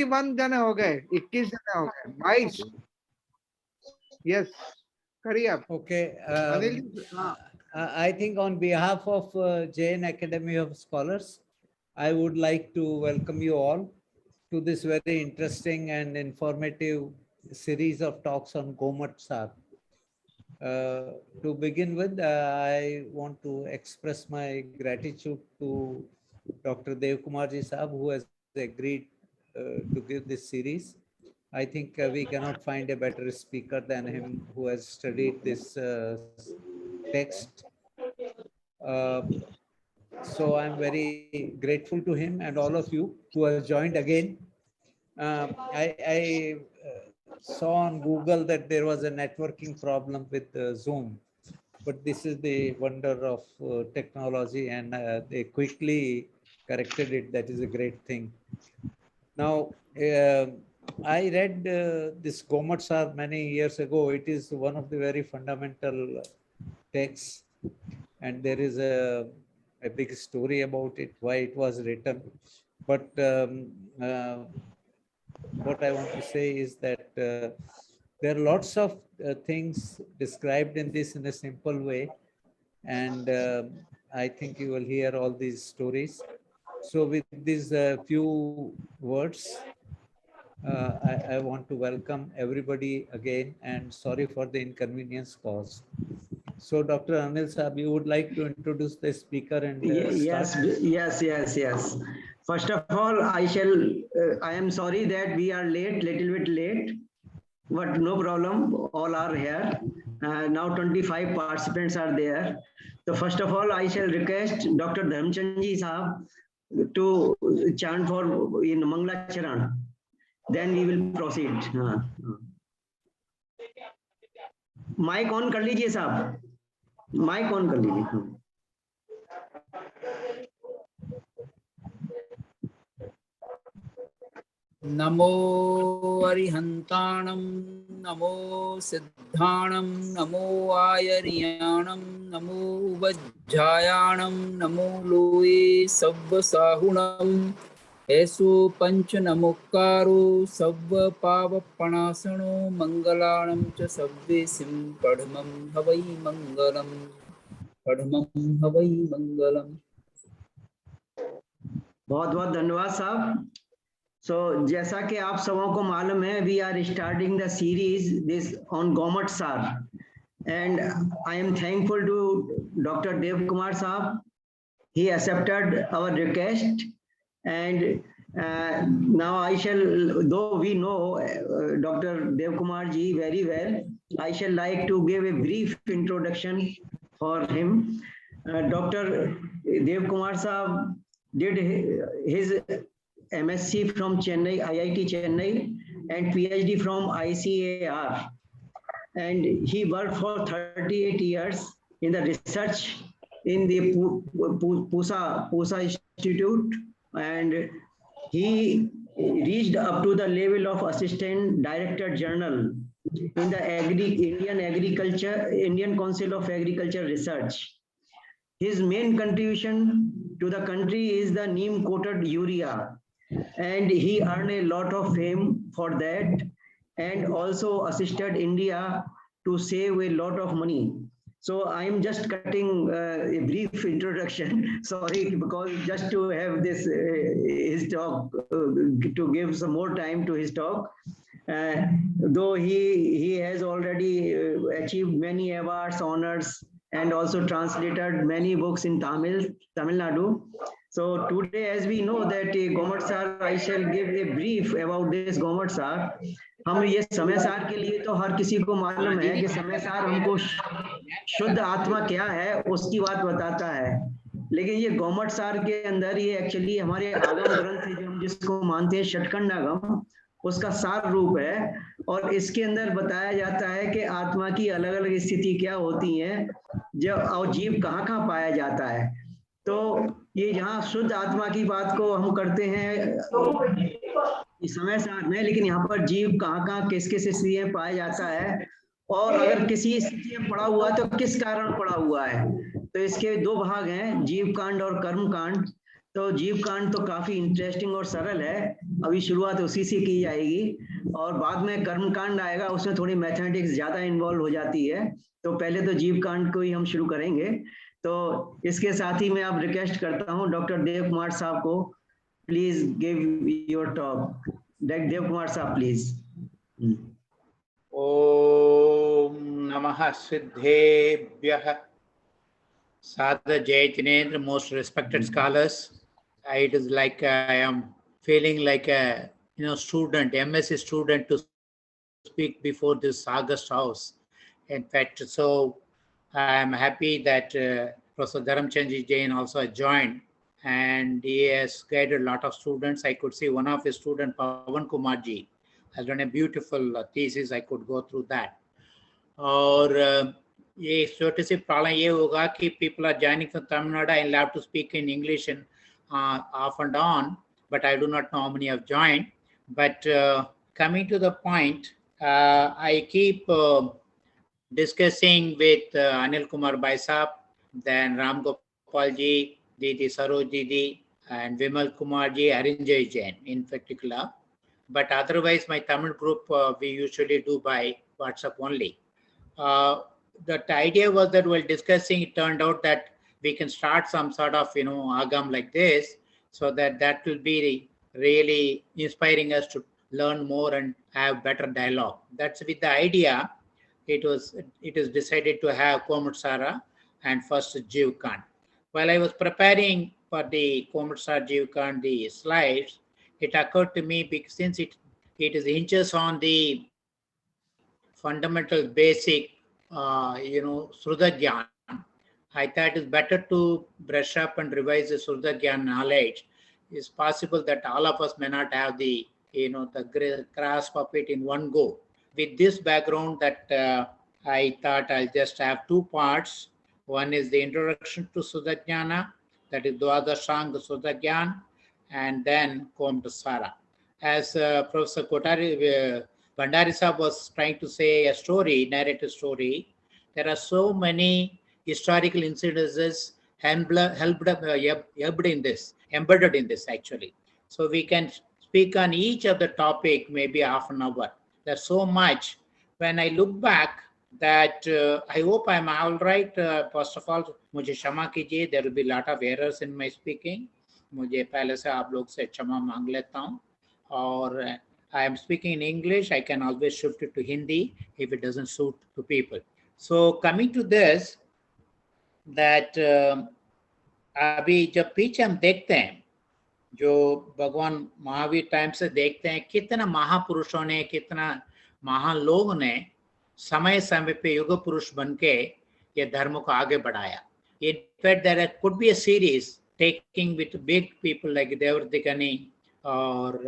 21 जने हो गए, 21 जने हो गए, 22. यस, करिए आप. Okay. अनिल जी, हाँ. I think on behalf of Jain Academy of Scholars, I would like to welcome you all to this very interesting and informative series of talks on Gommatsar. To begin with, I want to express my gratitude to Dr. Devakumar ji Sahab, who has agreed to give this series. I think we cannot find a better speaker than him, who has studied this text. So I'm very grateful to him and all of you who have joined again. I saw on Google that there was a networking problem with Zoom, but this is the wonder of technology, and they quickly corrected it. That is a great thing. Now, I read this Gommatsar many years ago. It is one of the very fundamental texts, and there is a big story about it, why it was written. But what I want to say is that there are lots of things described in this in a simple way, and I think you will hear all these stories. So with these few words, I want to welcome everybody again, and sorry for the inconvenience caused. So Dr. Anil Saab, you would like to introduce the speaker and start? Yes. First of all, I am sorry that we are little bit late, but no problem, all are here. Now 25 participants are there. So first of all, I shall request Dr. Dhamchandji Sahab to chant for in Mangla Charan. Then we will proceed. Mike on कर लीजिए साहब, mic on कर लीजिए. नमो अरिहंताणं, नमो सिद्धाणं, नमो आयर्याणं, नमो वज्जायाणं, नमो लोये सव्वसाहुणं. ऐसो पंच नमोकारो सव्व पावपणासनो, मंगलाणं च सव्वेसिं पढमं हवै मंगलम्, पढमं हवै मंगलम्. बहुत बहुत धन्यवाद साहब. So, जैसा कि आप सबों को मालूम है, we are starting the series this on Gommatsar, and I am thankful to Dr. Devakumar Sahab. He accepted our request, and now I shall, though we know Dr. Devakumar ji very well, I shall like to give a brief introduction for him. Dr. Devakumar Sahab did his MSc from Chennai, IIT Chennai, and PhD from ICAR. And he worked for 38 years in the research in the Pusa Institute, and he reached up to the level of Assistant Director General in the Indian Council of Agriculture Research. His main contribution to the country is the neem-coated urea, and he earned a lot of fame for that, and also assisted India to save a lot of money. So I am just cutting a brief introduction. Sorry, because just to have this his talk, to give some more time to his talk. Though he has already achieved many awards, honors, and also translated many books in Tamil Nadu. So today, as we know that Gommatsar, I shall give a brief about this Gommatsar. हम ये समयसार के लिए तो हर किसी को मालूम है कि समयसार हमको शुद्ध आत्मा क्या है उसकी बात बताता है, लेकिन ये गौमटसार के अंदर ये एक्चुअली हमारे आगम ग्रंथ है जो हम जिसको मानते हैं षटखंडागम, उसका सार रूप है, और इसके अंदर बताया जाता है कि आत्मा की अलग अलग स्थिति क्या होती है जब, और जीव कहाँ कहाँ पाया जाता है. तो ये यहाँ शुद्ध आत्मा की बात को हम करते हैं समय सार में, लेकिन यहाँ पर जीव कहाँ कहाँ किस किस स्थिति में पाया जाता है, और अगर किसी स्थिति में पड़ा हुआ तो किस कारण पड़ा हुआ है. तो इसके दो भाग हैं, जीव कांड और कर्म कांड. तो जीव कांड तो काफी इंटरेस्टिंग और सरल है, अभी शुरुआत उसी से की जाएगी और बाद में कर्म कांड आएगा, उसमें थोड़ी मैथमेटिक्स ज्यादा इन्वॉल्व हो जाती है। तो पहले तो जीव कांड को ही हम शुरू करेंगे। तो इसके साथ ही मैं अब रिक्वेस्ट करता हूँ डॉक्टर देव कुमार साहब को, please give your talk. Dev Kumar साहब प्लीज। ओम नमः सिद्धेभ्यः Sadha Jai Jinendra, most respected scholars. It is like I am feeling like a student, MSc student to speak before this August house. In fact, so I am happy that Professor Dharamchandji Jain also joined, and he has guided a lot of students. I could see one of his students, Pawan Kumarji, has done a beautiful thesis. I could go through that. और ये छोटे से problem ये होगा कि people are joining from Tamil Nadu. I will have to speak in English and off and on, but I do not know how many have joined. But coming to the point, I keep discussing with Anil Kumar Bhai Saab, then Ram Gopal ji, Didi Saroj Didi, and Vimal Kumar ji, Arinjay Jain in particular. But otherwise, my Tamil group, we usually do by WhatsApp only. The idea was that while discussing, it turned out that we can start some sort of agam like this, so that will be really inspiring us to learn more and have better dialogue. That's with the idea. It is decided to have Gommatsar and first Jeev Kant. While I was preparing for the Gommatsar Jeev Kant the slides, it occurred to me, because since it is hinges on the fundamental basic Sruta Gyan, I thought it's better to brush up and revise the Sruta Gyan knowledge. It's possible that all of us may not have the the grasp of it in one go. With this background, that I thought I'll just have two parts. One is the introduction to Sruta Jnana, that is Dwadashanga Sruta Gyan, and then Gommatsar. As Professor Kotari Bandari Sahib was trying to say a story, narrate a story, there are so many historical incidences embedded in this actually. So we can speak on each of the topic maybe half an hour. There's so much. When I look back, that I hope I'm all right. First of all, मुझे क्षमा कीजिए, there will be a lot of errors in my speaking. मुझे पहले से आप लोग से क्षमा मांग लेता हूँ. और I am speaking in English. I can always shift it to Hindi if it doesn't suit to people. So coming to this, that अभी जब पीछे हम देखते हैं, जो भगवान महावीर टाइम से देखते हैं, कितना महापुरुषों ने, कितना महान लोग ने समय समय पे युग पुरुष बनके ये धर्म को आगे बढ़ाया. In fact, there could be a series taking with big people like Devakumar or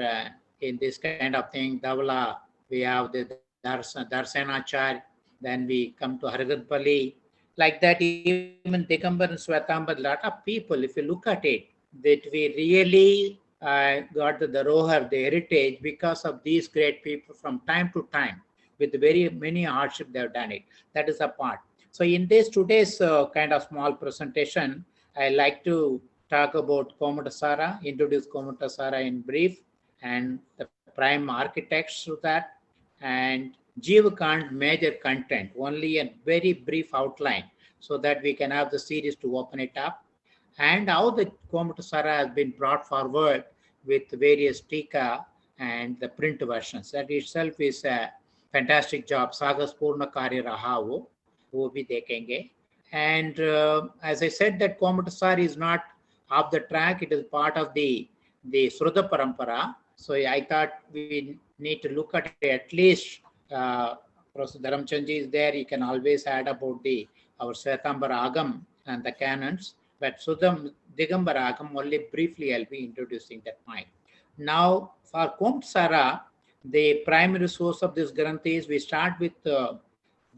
in this kind of thing, Dhavala, we have the Darsanachar, then we come to Haragadpalli. Like that, even Digambar and Swetambar, a lot of people, if you look at it, that we really got the Rohar, the heritage, because of these great people from time to time. With very many hardship, they have done it. That is a part. So in this today's kind of small presentation, I like to talk about Gommatsar, introduce Gommatsar in brief, and the prime architects to that, and Jeev Kant major content, only a very brief outline, so that we can have the series to open it up, and how the Gommatsar has been brought forward with various tika and the print versions. That itself is a fantastic job. Sagas Purna Karya Raha wo bhi dekhenge. And as I said, that Gommatsar is not off the track. It is part of the Sruta Parampara. So I thought we need to look at least Professor Dharamchandji is there. He can always add about our Svetambara Agam and the canons. But Sudam Digambara Agam, only briefly I'll be introducing that point. Now for Gommatsar, the primary source of this Granthi is we start with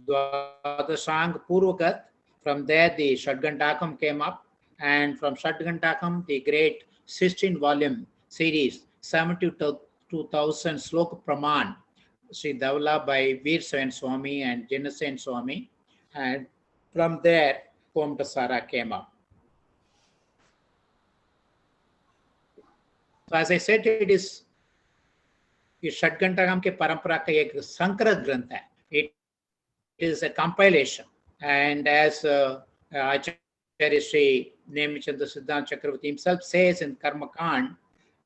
Dwadashang Purvagat. From there the Shadgantakam came up, and from Shadgantakam the great 16-volume series 72,000 Slok Praman, Sri Dhavala by Veer Sain Swami and Jinasen Swami, and from there Gommatsar came up. So as I said, it is ये षड्घंटागम के परंपरा का एक संकर ग्रंथ है. It is a compilation, and as Acharya Shri Nemichandra Siddhanta Chakravarti himself says in Karma Kand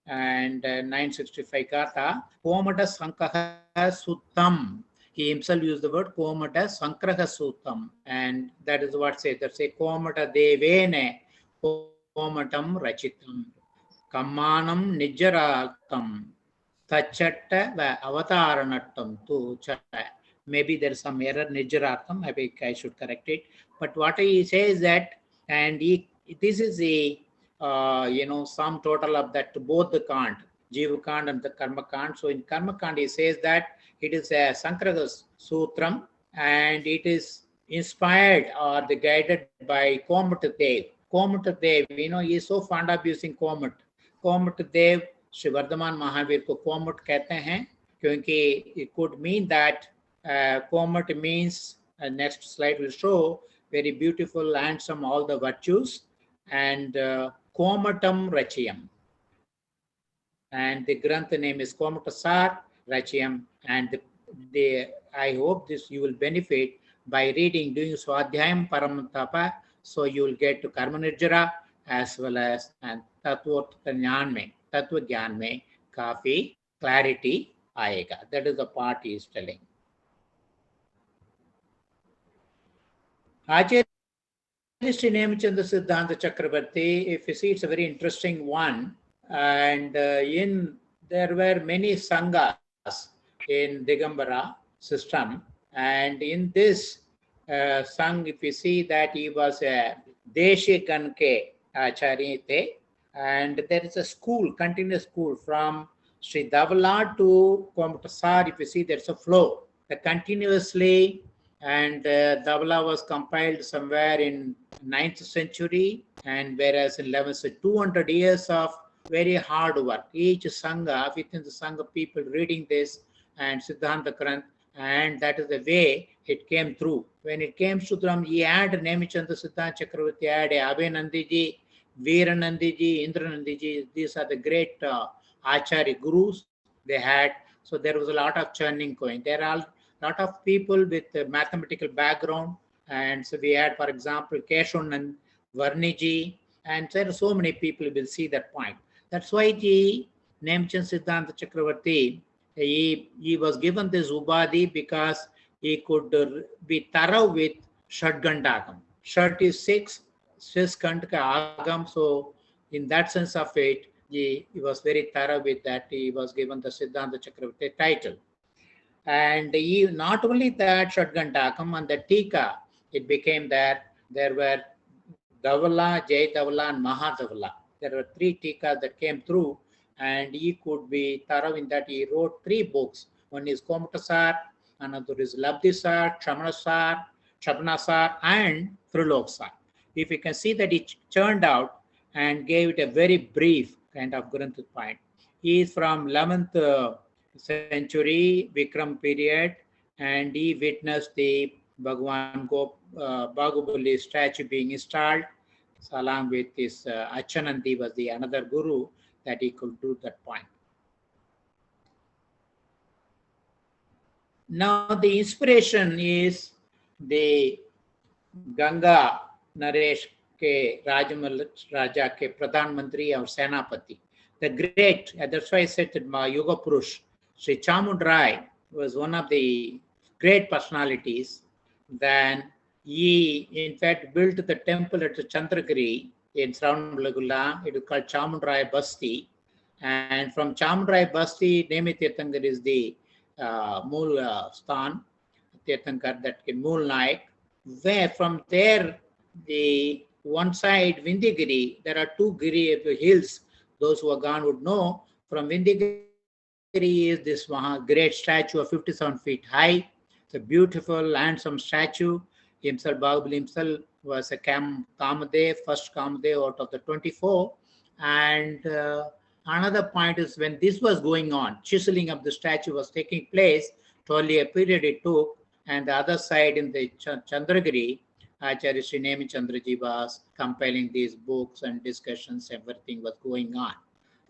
and 965 Gatha, Komata Sankaha Suttam. He himself used the word Komata Sankraha Suttam, and that is what says. That say Komata Devene Komatam Rachitam Kamanam Nijaratam Tachatta Avataranattam tu cha. Maybe there is some error, Nijaratam, maybe I should correct it. But what he says that, and this is a sum total of that, both the Kand, Jiva Kand and the Karma Kand. So in Karma Kand, he says that it is a Sankraga Sutram, and it is inspired or the guided by Komat Dev. Komat Dev, he is so fond of using Komat. Komat Dev, Shri Vardhaman Mahavir ko Komat कहते हैं, क्योंकि it could mean that Komat means, next slide will show, very beautiful, handsome, all the virtues, and Komatam Rachiyam. And the Granth name is Komatasar Rachiyam, and I hope this you will benefit by reading, doing Swadhyayam Paramantapa, so you will get to Karma Nirjara as well as and Tattva Gyan mein kafi clarity aayega. That is the part he is telling. Acharya Shri Nemichandra Siddhanta Chakravarti, if you see, it's a very interesting one. And there were many sanghas in Digambara system. And in this sangh, if you see that he was a Deshi Ganke Acharya, and there is a school, continuous school from Sri Davala to Gommatsar. If you see, there's a flow continuously. And Davala was compiled somewhere in 9th century, and whereas in 11th, so 200 years of very hard work. Each Sangha, within the Sangha, people reading this and Siddhanta Granth, and that is the way it came through. When it came to Dhram, he had Nemichandra Siddhanta Chakravarti, had Abhay Nandiji, Veera Nandiji, Indra Nandiji. These are the great Acharya Gurus they had. So there was a lot of churning going. There are lot of people with a mathematical background, and so we had, for example, Keshon and Varniji, and there are so many people will see that point. That's why the Nemichandra Siddhanta Chakravarti, he was given this Ubadi because he could be thorough with Shadgandagam. Shad is 6, Skand ka Agam, so in that sense of it, he was very thorough with that. He was given the Siddhanta Chakravarti title. And he, not only that, Shadgandakam and the Tika, it became that there were Davala, Jai Davala, and Mahadavala. There were 3 Tikas that came through, and he could be thorough in that. He wrote 3 books. One is Komatasar, another is Labdisar, Chapanasar, and Triloksar. If you can see that it churned out and gave it a very brief kind of Granth point. He is from 11th century Vikram period, and he witnessed the Bhagwan Bahubali statue being installed. So along with this Achanandi was the another guru that he could do that point. Now the inspiration is the Ganga Naresh ke Raja ke Pradhan Mantri or Senapati. The great, that's why I said that Yoga Purush, Sri Chamundrai was one of the great personalities. Then he, in fact, built the temple at Chandragiri in Sravanabelagola. It is called Chamundrai Basti. And from Chamundrai Basti, Nemi Tirthankar is the Mool Stan, Tirthankar, that Mool Naik. Where from there, the one side, Vindigiri, there are 2 Giri hills. Those who are gone would know. From Vindigiri is this great statue of 57 feet high. It's a beautiful, handsome statue. Himself, Bahubali himself was a Kamadev, first Kamadev out of the 24. And another point is when this was going on, chiseling of the statue was taking place, only a period it took. And the other side in the Chandragiri, Acharya Shri Nemichandraji was compiling these books and discussions, everything was going on.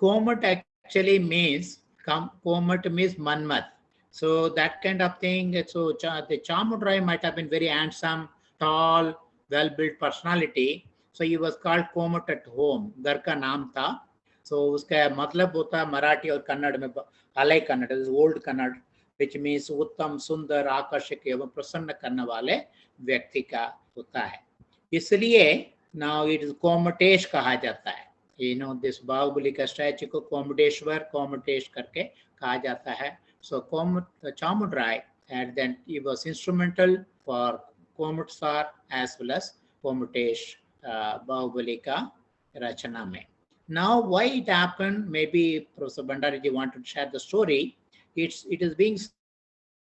Komat actually means, Komat means Manmat. So that kind of thing. So the Chamudrai might have been very handsome, tall, well-built personality. So he was called Komat at home. घर का नाम था. So उसका मतलब होता है मराठी और कन्नड़ में Alay Kannada, this is old Kannada, which means उत्तम, सुंदर, आकर्षक एवं प्रसन्न करने वाले व्यक्ति का होता है. इसलिए now it is कोमटेश कहा जाता है. दिस बाहुबली का स्टैचू को कोमटेश्वर, कोमटेश करके कहा जाता है. So Chamudrai, and then he was instrumental for Gommatsar as well as Komutesh Bahubali ka rachana mein. Now, why it happened? Maybe Professor Bandariji wanted to share the story. It is being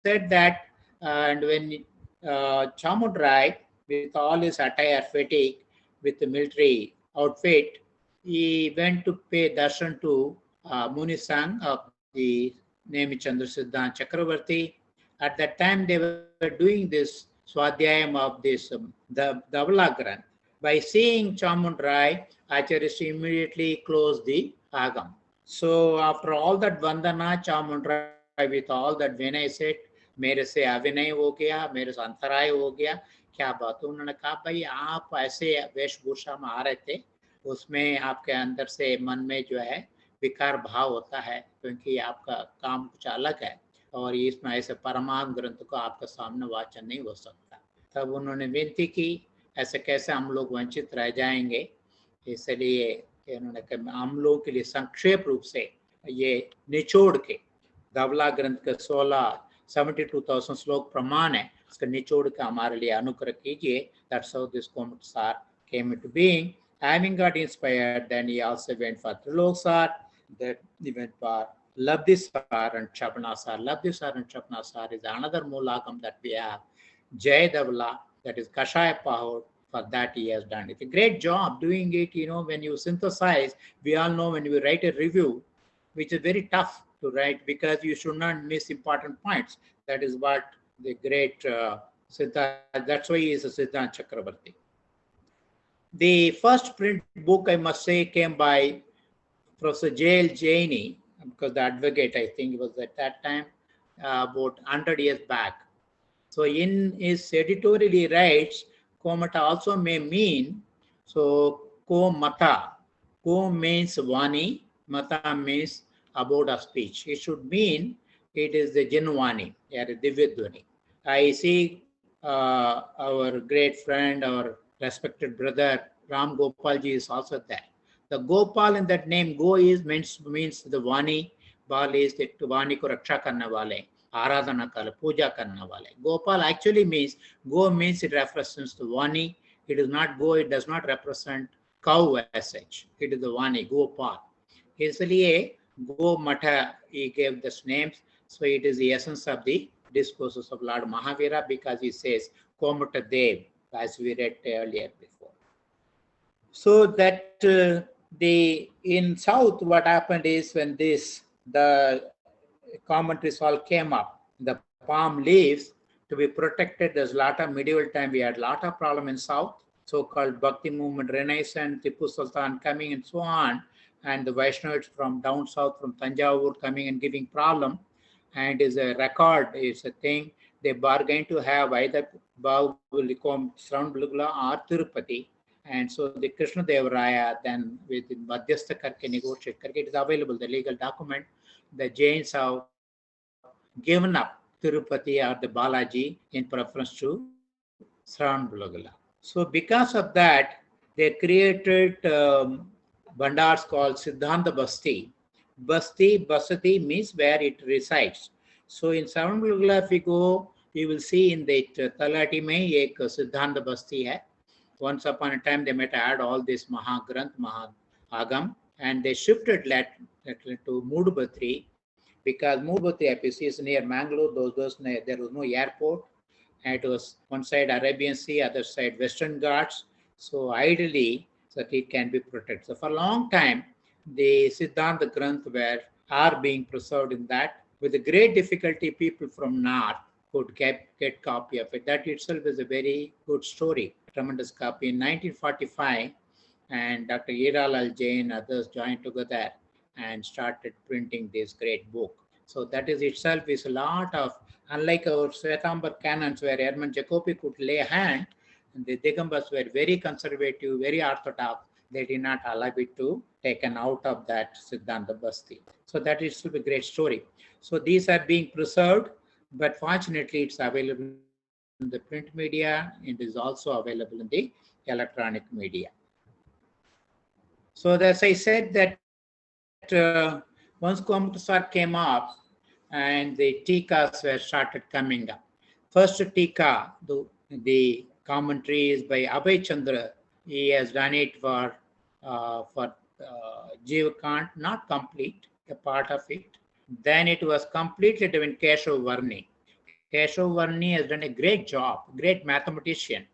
said that, and when Chamudrai, with all his attire, fatigue, with the military outfit, he went to pay darshan to Munisang of the name Chandra Siddhant Chakravarti. At that time, they were doing this Swadhyayam of this the Dhavala Granth. By seeing Chamudrai, Acharya immediately closed the Agam. So after all that Vandana, Chamudrai with all that Vinay said, मेरे से अभिनय हो गया, मेरे से अंतराय हो गया, क्या बात. उन्होंने कहा भाई आप ऐसे वेशभूषा में आ रहे थे, उसमें आपके अंदर से मन में जो है विकार भाव होता है, क्योंकि आपका काम कुछ अलग है और इसमें ऐसे परमात्म ग्रंथ को आपका सामने वाचन नहीं हो सकता. तब उन्होंने विनती की, ऐसे कैसे हम लोग वंचित रह जाएंगे. इसलिए उन्होंने कहा हम लोगों के लिए संक्षेप रूप से ये निचोड़ के धवला ग्रंथ के 72,000 श्लोक प्रमाण है, इसका निचोड़ का हमारे लिए अनुग्रह कीजिए. That's how this Gommatsar came into being. Having got inspired, then he also went for Triloksar, then he went for Labdhisar and Chapnasar. Labdhisar and Chapnasar is another Mulagam that we have. Jai Dhavala, that is Kashaya Pahod, for that he has done. It's a great job doing it. When you synthesize, we all know when you write a review, which is very tough to write because you should not miss important points. That is what the great Siddhant, that's why he is a Siddhant Chakrabarti. The first print book, I must say, came by Professor J.L. Jaini, because the advocate, I think, was at that time, about 100 years back. So in his editorial, he writes, Komata also may mean, so Komata. Ko means Vani, Mata means about a speech. It should mean it is the Janvani, or Divyadvani. I see our great friend, our respected brother Ram Gopalji is also there. The Gopal in that name, Go is means the Vani, Bal is the Vani ko raksha karne wale, Aradhana kar, puja karne wale. Gopal actually means, Go means it represents the Vani. It is not Go, it does not represent cow as such. It is the Vani, Gopal. Isliye Go Matha, he gave these names. So it is the essence of the discourses of Lord Mahavira, because he says Komata Dev, as we read earlier before. So that in South, what happened is when the commentaries all came up, the palm leaves to be protected. There's a lot of medieval time. We had a lot of problem in South, so-called Bhakti movement, Renaissance, Tipu Sultan coming and so on, and the Vaishnavas from down south, from Tanjavur coming and giving problem. And is a record, is a thing. They bargained to have either Bahubali, Sravanabalagala or Tirupati. And so the Krishna Devaraya then with Madhyastha karke negotiate karke, it is available, the legal document. The Jains have given up Tirupati or the Balaji in preference to Sravanabalagala. So because of that, they created Bandars called Siddhanta Basti. Basati means where it resides. So in Sravanabalagala, if you go, you will see in the Talati mein ek Siddhanta Basti hai. Once upon a time, they might add all this Mahagranth, Mahagam, and they shifted that to Mudbatri, because Mudbatri IPC is near Mangalore. There was no airport, and it was one side Arabian Sea, other side Western Ghats. So ideally, that it can be protected. So for a long time, the Siddhanta Granth are being preserved in that. With a great difficulty, people from North could get copy of it. That itself is a very good story, tremendous copy. In 1945, and Dr. Hiralal Jain and others joined together and started printing this great book. So that is itself is a lot of, unlike our Svetambar canons where Hermann Jacobi could lay a hand, the Digambas were very conservative, very orthodox. They did not allow it to taken out of that Siddhanta Basti. So that is still a great story. So these are being preserved, but fortunately it's available in the print media. It is also available in the electronic media. So as I said that once Gommatsar came up and the tikas were started coming up. First tika, the commentary is by Abhay Chandra. He has done it for Jeev Kant, not complete, a part of it. Then it was completely done Keshav Varni. Keshav Varni has done a great job, great mathematician.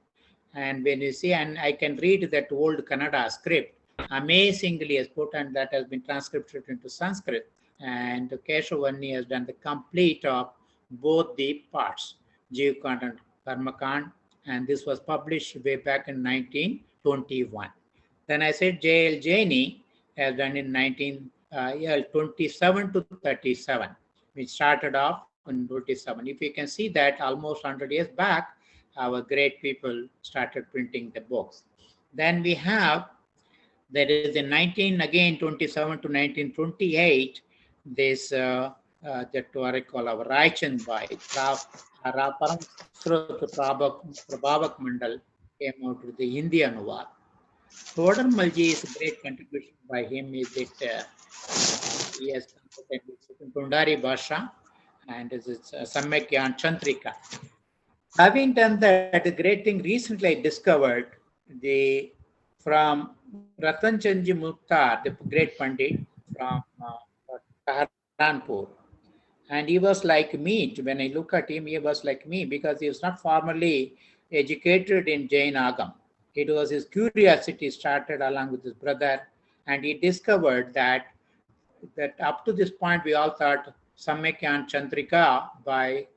And when you see, and I can read that old Kannada script, amazingly has put, and that has been transcribed into Sanskrit. And Keshavani has done the complete of both the parts, Jeev Kant and Karma Kant, and this was published way back in 1921. Then I said J.L. Jaini has done in 1927 to 37, which started off in 27. If you can see that almost 100 years back, our great people started printing the books. Then we have, there is in 1927 to 1928, this that what I call our Raichan Bhai, Param Prabhavak Mandal came out with the Hindi Anuvad. Toder Malji is a great contribution by him. Is it he has contributed Tundari Bhasha and is it Samyakyan Chantrika. Having done that, the great thing recently I discovered the from Ratan Chandji Mukhtar, the great Pandit from Saharanpur. And he was like me. When I look at him, he was like me because he was not formally educated in Jain Agam. It was his curiosity started along with his brother, and he discovered that up to this point we all thought Samyakyan Chandrika by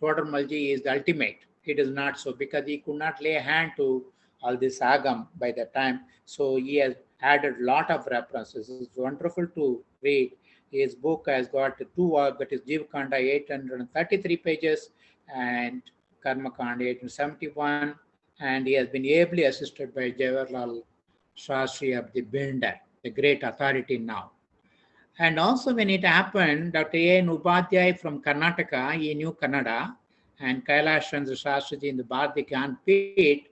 Toder Malji is the ultimate. It is not so because he could not lay a hand to all this agam by that time. So he has added a lot of references. It's wonderful to read. His book has got two works, that is Jeev Kanda 833 pages and Karma Kanda 871. And he has been ably assisted by Jawaharlal Shastri of the Bindar, the great authority now. And also when it happened, Dr. A.N. Upadhyay from Karnataka, he knew Kannada, and Kailash Chandra Shastriji in the Bharati Pit,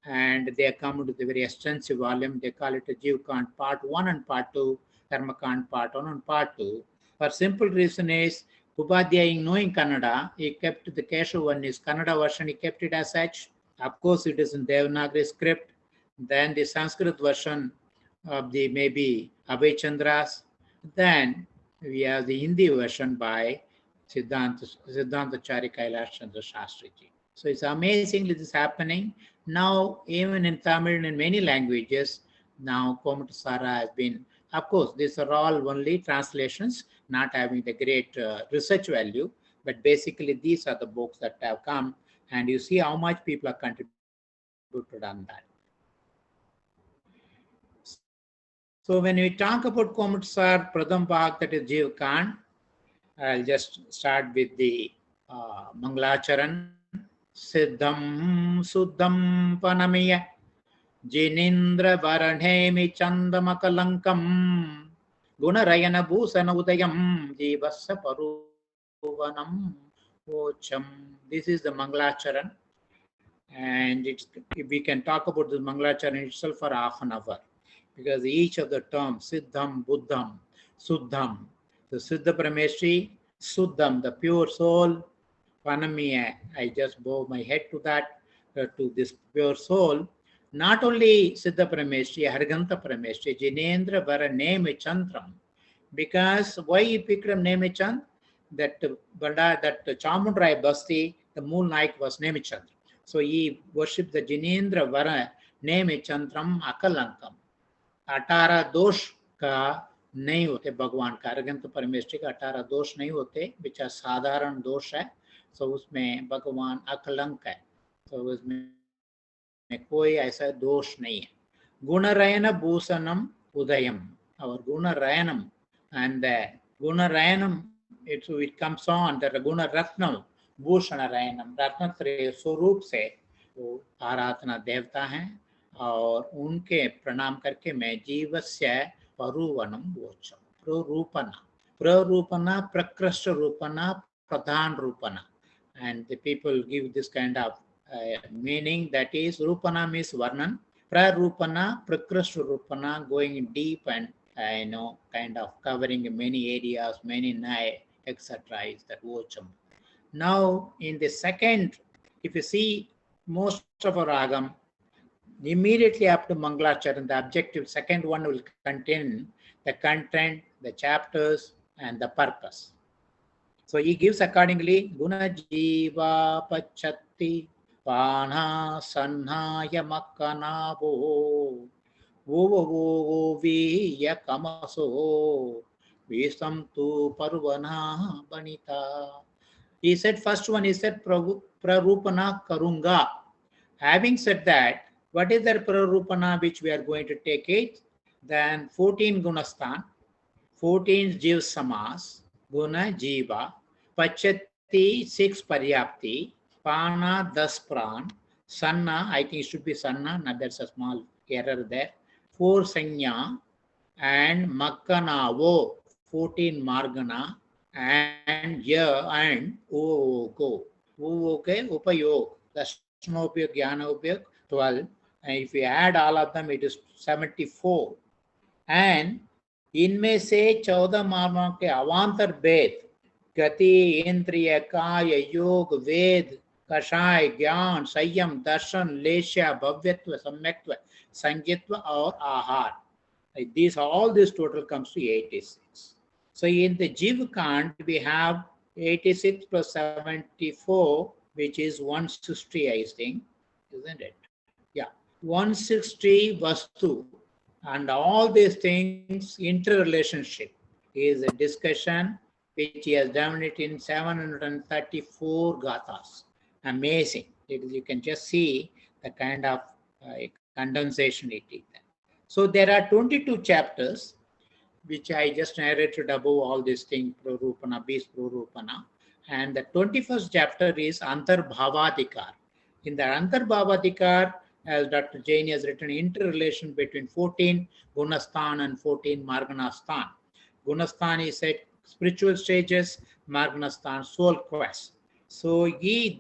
and they come to the very extensive volume. They call it a Jeev Kant Part 1 and Part 2, Karma Kant Part 1 and Part 2. For simple reason is, Upadhyay knowing Kannada, he kept the Keshav his Kannada version, he kept it as such. Of course, it is in Devanagari script. Then the Sanskrit version of the maybe Abhay Chandra's. Then we have the Hindi version by Siddhantachari Kailash Chandra Shastriji. So it's amazingly this happening. Now, even in Tamil and in many languages, now Gommatsar has been, of course, these are all only translations, not having the great research value, but basically these are the books that have come, and you see how much people are contributed on that. So when we talk about Gommatsar, Pradham Bhag, that is Jeev Kant, I'll just start with the Mangalacharan. Siddham Suddham Panamiya Jinindra Varanhemi Chandamakalankam Gunarayana Bhusana Udayam Jivasa Paruvanam Vocham. This is the Mangalacharan. And if we can talk about this Mangalacharan itself for half an hour, because each of the terms, Siddham, Buddham, Suddham, the Siddha Parameshri, Suddham, the pure soul, Panamiya, I just bow my head to that, to this pure soul. Not only Siddha Parameshri, Harganta Parameshri, Jinendra Vara Neme Chandram. Because why he picked up Neme Chand? That Chamundrai Basti, the moon night was Neme Chandra. So he worshipped the Jinendra Vara Neme Chandram Akalankam. 18 दोष का नहीं होते भगवान का, अर्गंत परमेश्वरी का 18 दोष नहीं होते, विच साधारण दोष है. तो उसमें भगवान अकलंक है, तो उसमें कोई ऐसा दोष नहीं है. गुणरयन भूषणम उदयम, और गुणरयनम, and the Guna Rayanam, it comes on the Guna Ratnam, Bhushana Rayanam, Ratnatre स्वरूप से वो आराधना देवता हैं और उनके प्रणाम करके मैं जीवस्य परुवनम वोचम प्ररूपना प्रकृष्ट रूपना प्रधान रूपना, and the people give this kind of meaning, that is rupana means varnan, prarupana prakrushta rupana, going deep and kind of covering many areas, many nai, etc. is that vocham. Now in the second, if you see most of our ragam, immediately after Mangalacharan, the objective second one will contain the content, the chapters, and the purpose. So he gives accordingly Guna Jiva Pachatti Pana Sanhaya Makkanavo Vovo Viya Kamaso Visam Tu Parvana Banita. He said, first one, he said Prarupana Karunga. Having said that, what is that Prarupana which we are going to take it? Then 14 Gunastan, 14 Jiv Samas, Guna Jiva, Pachati 6 Paryapti, Pana 10 Pran, Sanna, I think it should be Sanna, now there's a small error there, 4 Sanya, and Makkanavo 14 Margana, and Ya and Uoko. Uoke, Upayog, Dashnopyog, Jnanopyog, 12. And if we add all of them, it is 74. And इनमें से 14 मार्गों के अवान्तर भेद, गति, इंद्रिय, काय, योग, वेद, कषाय, ज्ञान, संयम, दर्शन, लेश्य, भव्यत्व, सम्यक्त्व, संज्ञत्व और आहार. These all this total comes to 86. So in the Jiva Kand we have 86 plus 74, which is 160, I think, isn't it? Yeah, 160 Vastu. And all these things, interrelationship, is a discussion which he has done it in 734 gathas. Amazing. You can just see the kind of condensation it is. So there are 22 chapters, which I just narrated above all these things, Prarupana, Beast Prarupana. And the 21st chapter is Antarbhavadikar. In the Antarbhavadikar, as Dr. Jain has written, interrelation between 14 Gunastan and 14 Marganastan. Gunastan is said spiritual stages, Marganastan soul quest. So he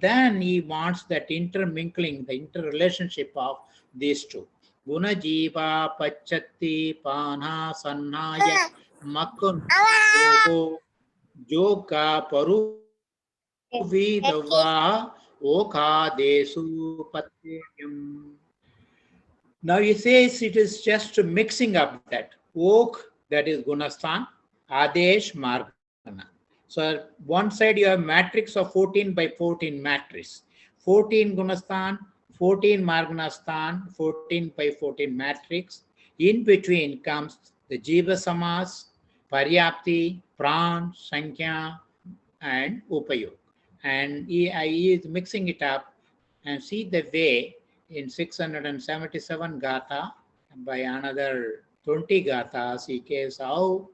wants that intermingling, the interrelationship of these two. Guna Jiva Pachati Panha Sannaya Makun Joka Paru Vidava Oka Desu Patyam. Now he says it is just mixing up that Ok, that is Gunastan, Adesh, Margana. So one side you have matrix of 14 by 14 matrix. 14 Gunastan, 14 Marganastan, 14 by 14 matrix. In between comes the Jiva Samas, Paryapti, Pran, Sankhya, and Upayog. And he is mixing it up, and see the way in 677 Gatha, by another 20 Gathas, he gives how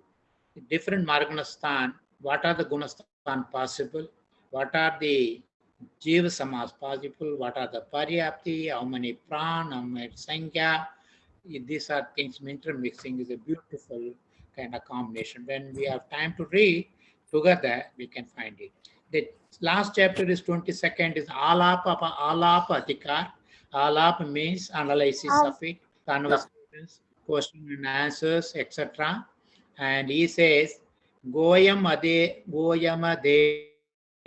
different Marganastan, what are the Gunastan possible, what are the Jiva Samas possible, what are the Paryapti, how many Pran, how many Sankhya. These are things intermixing is a beautiful kind of combination. When we have time to read together, we can find it. The last chapter is 22nd, is Alapa Adhikar. Alapa means analysis of it, conversations, question and answers, etc. And he says, Goyam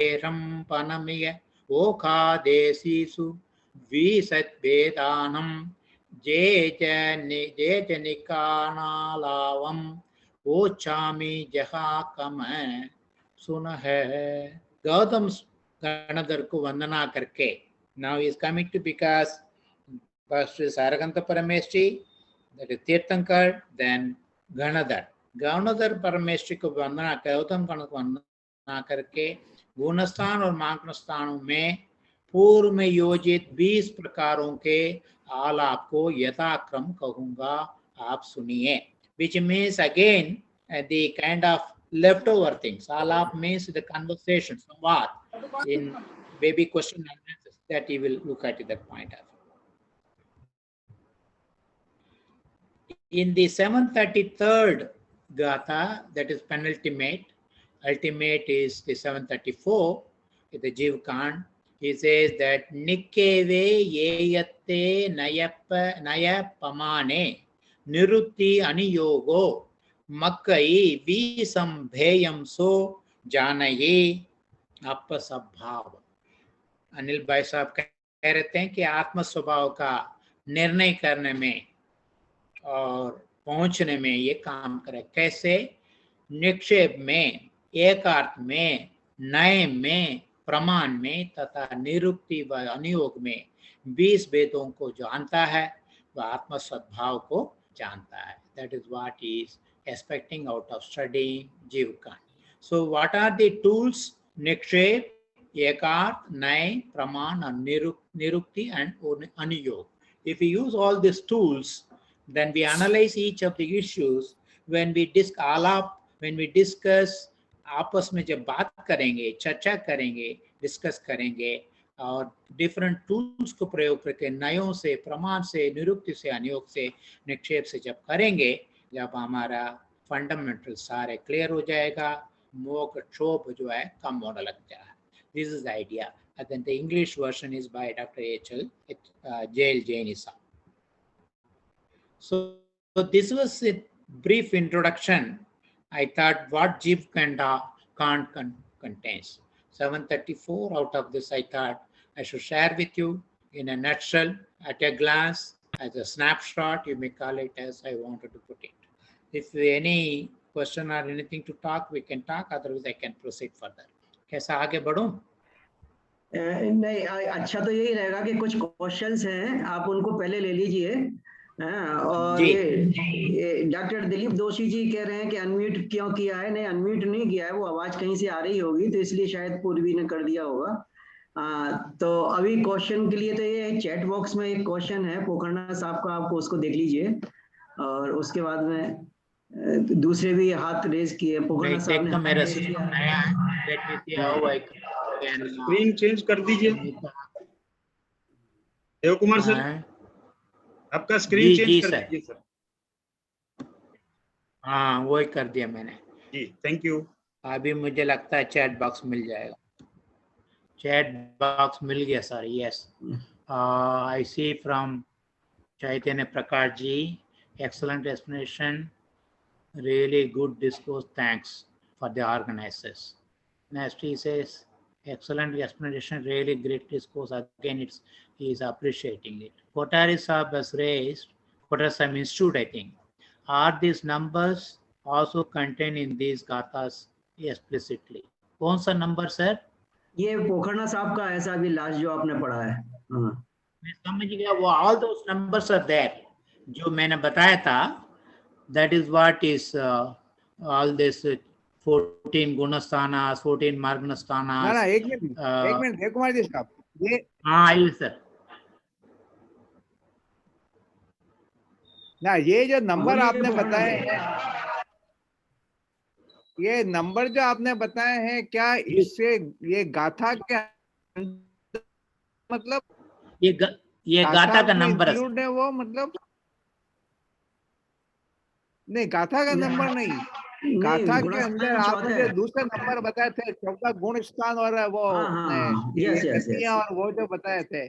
Aderam Panamiya Oka Desisu Visat Vedanam Jejanikanaalavam Ochami Jahakama Sunah. Gautam Ganadhar ko vandana karke. Now he is coming to, because first is Araganta Parameshri, that is Tirthankar, then Ganadhar. Ganadhar Parameshri ko vandana, Gautam Ganadhar ko vandana karke, Gunastan और मार्गनस्तानों में पूर्व में योजित 20 प्रकारों के आलाप को यथाक्रम कहूंगा, आप सुनिए. Which means again the kind of leftover things. Alap means the conversation, samvad, in maybe question and answers, that he will look at that point of. In the 733rd Gatha, that is penultimate, ultimate is the 734, the Jiv Khan. He says that Nikkeve Yeyatte Naya Pamane Nirutti Aniyogo Makkai Visambheyam So Janaye Appasabhav. Anil भाई साहब कह रहे हैं कि आत्म स्वभाव का निर्णय करने में और पहुंचने में ये काम करे। कैसे? निक्षेप में, एकार्थ में, नए में, प्रमाण में तथा निरुक्ति व अनुयोग में 20 वेदों को जानता है, वह आत्म सद्भाव को जानता है। That is what he is expecting out of studying Jivkan. So what are the tools? Nikshep, एकार्थ, नए, प्रमाण and nirukti and anuyog. If we use all these tools, then we analyze each of the issues. When we discuss, आपस में जब बात करेंगे, चर्चा करेंगे, discuss करेंगे और डिफरेंट टूल्स को प्रयोग करके नयों से, प्रमाण से, निरुक्ति से, अनुयोग से, निक्षेप से जब करेंगे, जब हमारा फंडामेंटल सारे क्लियर हो जाएगा, मोह क्षोभ जो है कम होने लग जाए। This is the idea. And then the English version is by Dr. H.L. J.L. Jainisa. So this was a brief introduction. I thought what Jiv Kant contains. 734 out of this I thought I should share with you in a nutshell, at a glance, as a snapshot, you may call it as I wanted to put it. If any question or anything to talk, we can talk, otherwise I can proceed further. कैसा आगे बढ़ूं? नहीं, अच्छा तो यही रहेगा कि कुछ questions हैं, आप उनको पहले ले लीजिए। और ये डॉक्टर दिलीप दोषी जी कह रहे हैं कि अनम्यूट क्यों किया है? नहीं, अनम्यूट नहीं किया है, वो आवाज कहीं से आ रही होगी तो इसलिए शायद पूर्वी ने कर दिया होगा। तो अभी क्वेश्चन के लिए तो ये चैट बॉक्स में एक क्वेश्चन है पोखरना साहब का, आपको उसको देख लीजिए और उसके बाद में दूसरे भी हाथ रेज किए। पोखरना साहब ने मेरा सिस्टम नया है, let me see how I can screen change कर दीजिए देवकुमार सर, आपका स्क्रीन चेंज कर दीजिए सर। हाँ, वो ही कर दिया मैंने जी, थैंक यू। अभी मुझे लगता है चैट बॉक्स मिल जाएगा। चैट बॉक्स मिल गया sir, yes. I see from Chaitanya Prakash ji, excellent explanation, really good discourse, thanks for the organizers. Next he says, excellent explanation, really great discourse, again he is appreciating it. Kotari Saab has raised, Kotari Saab Institute I think, are these numbers also contained in these gathas explicitly? कौन सा number sir? ये पोखरना साहब का ऐसा भी last जो आपने पढ़ा है। मैं समझ गया, वो all those numbers are there जो मैंने बताया था, that is what is all this 14 गुणस्थानास, 14 मार्गस्थानास। ना एक मिनट देवकुमार जी साहब, ये हाँ आइए सर। ना ये जो नंबर आपने बताए हैं, ये नंबर जो आपने बताए हैं, क्या इससे ये गाथा के मतलब ये गाथा का नंबर है वो, मतलब नहीं गाथा का नंबर नहीं, गाथा के अंदर आपने जो दूसरे नंबर बताए थे, चौथा गुण स्थान और वो और वो जो बताए थे,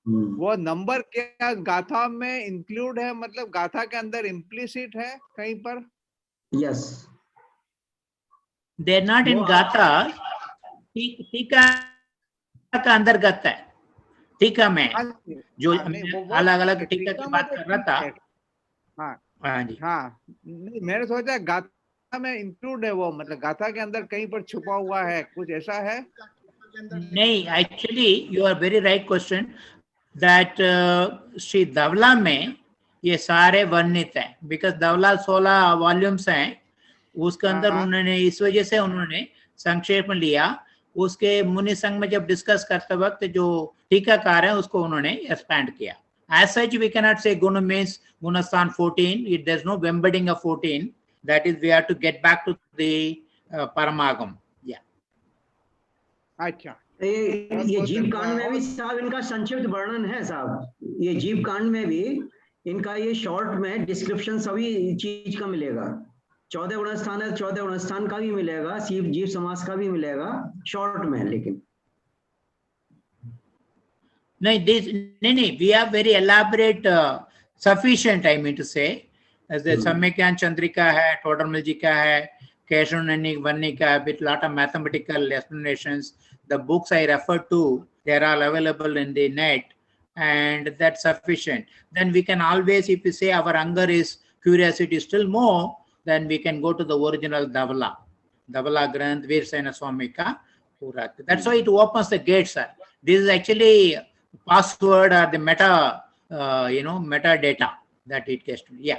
वो नंबर क्या गाथा में इंक्लूड है? मतलब गाथा के अंदर इम्प्लिसिट है कहीं पर? Yes, they are not in गाथा, टीका का अंतर्गत है। टीका में जो अलग अलग टीका की बात कर रहा था। हाँ जी, हाँ नहीं, मैंने सोचा गाथा में इंक्लूड है वो, मतलब गाथा के अंदर कहीं पर छुपा हुआ है, कुछ ऐसा है? नहीं, actually you are very right question, that Shri Dhavala में ये सारे वर्णित हैं, बिकॉज धवला 16 वॉल्यूम्स हैं, उसके अंदर उन्होंने इस वजह से उन्होंने संक्षेप में लिया। उसके मुनि संघ में जब डिस्कस करते वक्त जो टीकाकार है उसको उन्होंने एक्सपैंड किया। As such, we cannot say guna means gunasthan 14. There's no embedding of 14. That is, we have to get back to the Paramagam. Yeah. अच्छा, ये जीव कांड में भी साहब इनका संक्षिप्त वर्णन है साहब, ये जीव कांड में भी इनका ये शॉर्ट में डिस्क्रिप्शन सभी चीज का मिलेगा। 14 गुणस्थान है, 14 गुणस्थान का भी मिलेगा, जीव समास का भी मिलेगा शॉर्ट में। लेकिन नहीं, we have very elaborate, sufficient, I mean to say, as the Samyakyan Chandrika hai, Todarmal ji ka hai, Keshavanani Vanni ka hai, with lot of mathematical explanations. The books I refer to, they are all available in the net, and that's sufficient. Then we can always, if you say our hunger is curiosity still more, then we can go to the original Davala Granth Veersena Swamika. That's why it opens the gates, sir. This is actually password or the meta, metadata that it gets to. Yeah.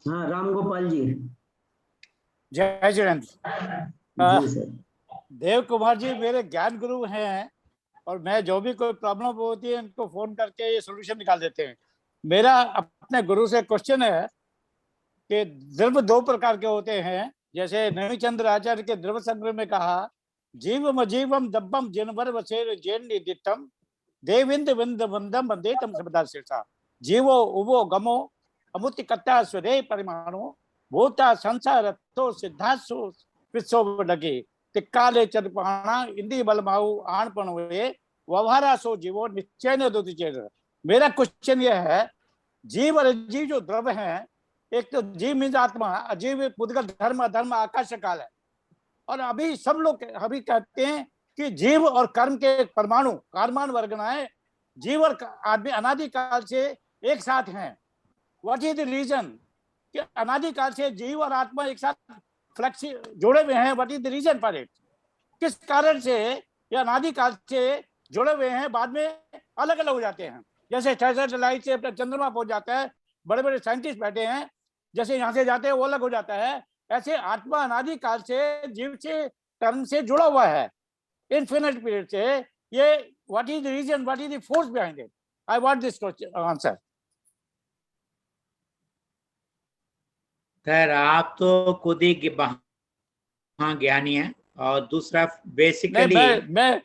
हाँ, राम गोपाल जी। जय श्री देव कुमार जी मेरे ज्ञान गुरु हैं, और मैं जो भी कोई प्रॉब्लम होती है इनको फोन करके ये सोल्यूशन निकाल देते हैं। मेरा अपने गुरु से क्वेश्चन है कि द्रव्य 2 प्रकार के होते हैं, जैसे नवीचंद्र आचार्य के द्रव्य संग्रह में कहा, जीवम अजीवम दब्बम जिनवर वसेर जैन निदितम देविंद विंद वंदम वंदेतम सबदा शीर्षा जीवो उवो गमो अमुति कत्ता स्वदे परिमाणो भूता संसार तो सिद्धासु विश्व लगे तिक्काले चरपाणा इंदी बलमाऊ आणपण हुए व्यवहारा सो जीवो निश्चय न दोति चेर। मेरा क्वेश्चन यह है, जीव और अजीव जो द्रव्य हैं, एक तो जीव मीन्स आत्मा, अजीव पुद्गल धर्म अधर्म आकाश काल है। और अभी सब लोग अभी कहते हैं कि जीव और कर्म के परमाणु कार्मान वर्गनाएं जीव और आदमी अनादिकाल से एक साथ हैं। व्हाट इज द रीजन कि अनादिकाल से जीव और आत्मा एक साथ फ्लेक्सी जुड़े हुए हैं? What is the reason for it? किस कारण से ये अनादिकाल से जुड़े हुए हैं, बाद में अलग अलग हो जाते हैं? जैसे सैटेलाइट से अपना चंद्रमा पहुंच जाता है, बड़े बड़े साइंटिस्ट बैठे हैं, जैसे यहाँ से जाते हैं वो अलग हो जाता है, ऐसे आत्मा अनादिकाल से जीव से कर्म से जुड़ा हुआ है इन्फिनिट पीरियड से। ये what is the reason, what is the force behind it? I want this answer. Sir आप तो खुद ही ज्ञानी है, और दूसरा बेसिकली मैं